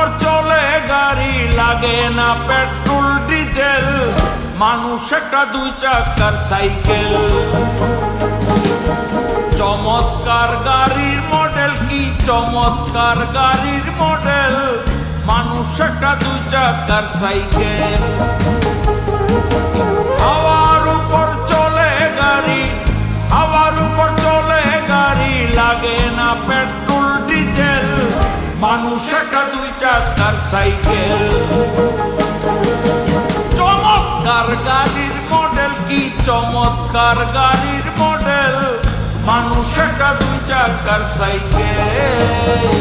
উপর চলে গাড়ি, লাগে না পেট্রোল ডিজেল, মানুষ একটা দুই চাকার সাইকেল। চমৎকার গাড়ির মডেল, কি চমৎকার গাড়ির মডেল, মানুষ একটা দুই চাকার সাইকেল। হাওয়ার উপর চলে গাড়ি, হাওয়ার উপর চলে গাড়ি, লাগে না পেট্রোল ডিজেল, মানুষ একটা দুই চাকার সাইকেল। চমৎকার গাড়ির মডেল, কি চমৎকার গাড়ির মডেল, মানুষ একটা দুই চাকার সাইকেল।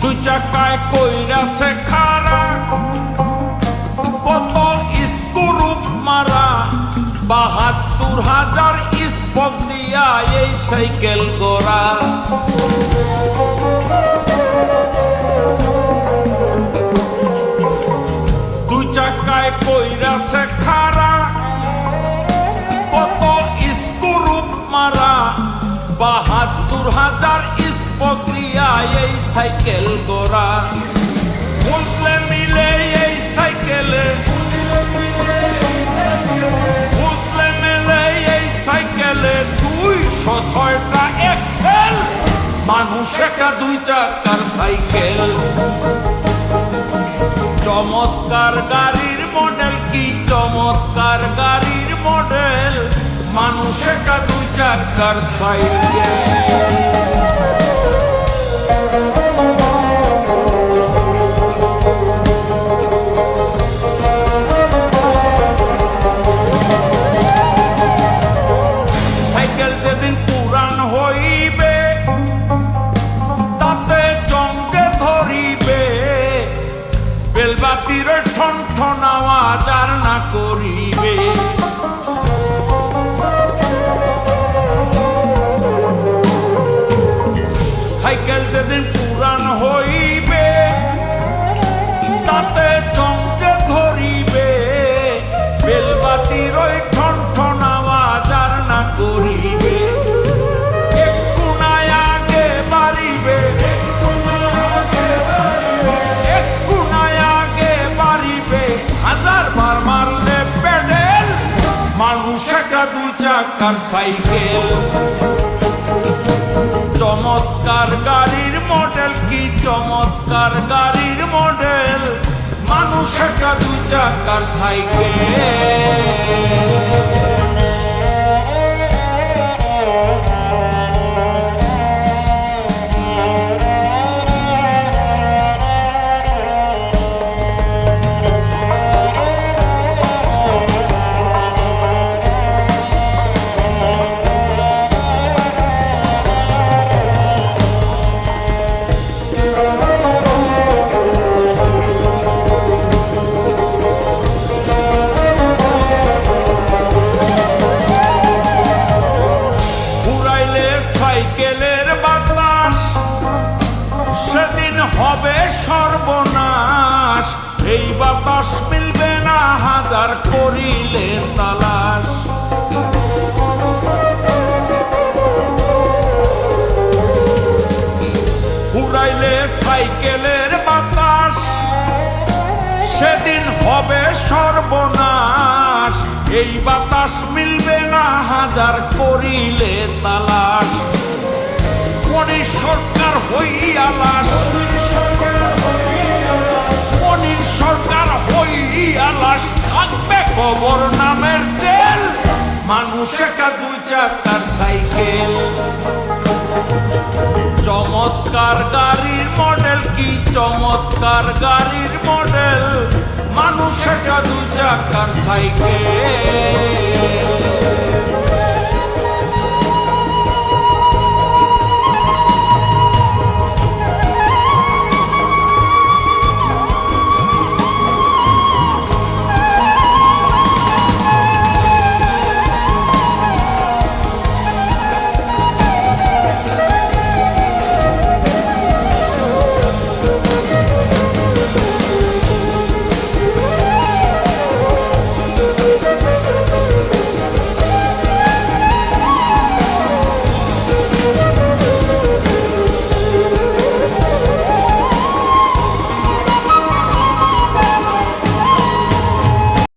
দুই চাকায় কইরাছে খাড়া, কত স্ক্রুপ মারা, ৭২,০০০ স্পক দিয়া এই সাইকেল গোড়া। দুই চাকায় কইরাছে খাড়া, কত স্ক্রুপ মারা, ৭২,০০০ স্পক দিয়া এই সাইকেল গোড়া। বুঝলে মিলে এই সাইকেলে, বুঝলে মিলে এই সাইকেলে ২০৬টা এক্সেল, মানুষ একটা দুই চাকার সাইকেল। চমৎকার গাড়ির মডেল, কি চমৎকার গাড়ির মডেল, মানুষ একটা দুই চাকার সাইকেল। সাইকেল যেদিন পুরান হইবে, তাতে জমতে ধরিবে, বেলবাতির ঠন ঠন আওয়াজ আর না করিবে। সাইকেল যেদিন পুরান হইবে, তাতে জমতে ধরিবে, বেলবাতির ওই ঠন ঠন আওয়াজ আর না করিবে। একটু নাই আগে বাড়িবে, একটু নাই আগে বাড়িবে, ১০০০ বার মারলে পেডেল, মানুষ একটা দুই চাকার সাইকেল। চমৎকার গাড়ির মডেল, কি চমৎকার গাড়ির মডেল, মানুষ একটা দুই চাকার সাইকেল। সাইকেলের বাতাস সেদিন হবে সর্বনাশ, এই বাতাস মিলবে না ১০০০ করিলে তালাশ। ঘুরাইলে সাইকেলের বাতাস সেদিন হবে সর্বনাশ, এই বাতাস মিলবে না ১০০০ করিলে তালাশ। মনির সরকার হইয়া লাশ, মনির সরকার হইয়া লাশ, থাকবে কবর নামের তেল, মানুষ একটা দুই চাকার সাইকেল। চমৎকার গাড়ির মডেল, কি চমৎকার গাড়ির মডেল, মানুষ একটা দুই চাকার সাইকেল।